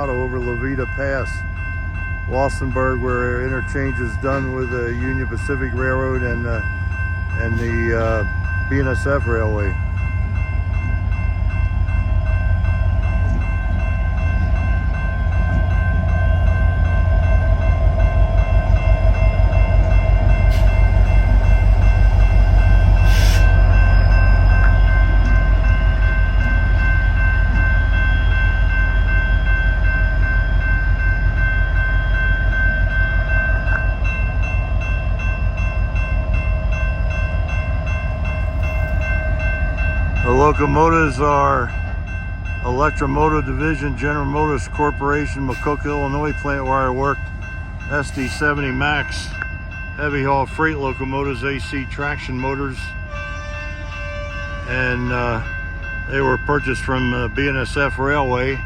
Colorado over La Vita Pass, Walsenburg, where interchange is done with the Union Pacific Railroad and the BNSF Railway. The locomotives are Electromotive Division, General Motors Corporation, Macoka, Illinois plant where I worked. SD70 Max heavy haul freight locomotives, AC traction motors, and they were purchased from BNSF Railway.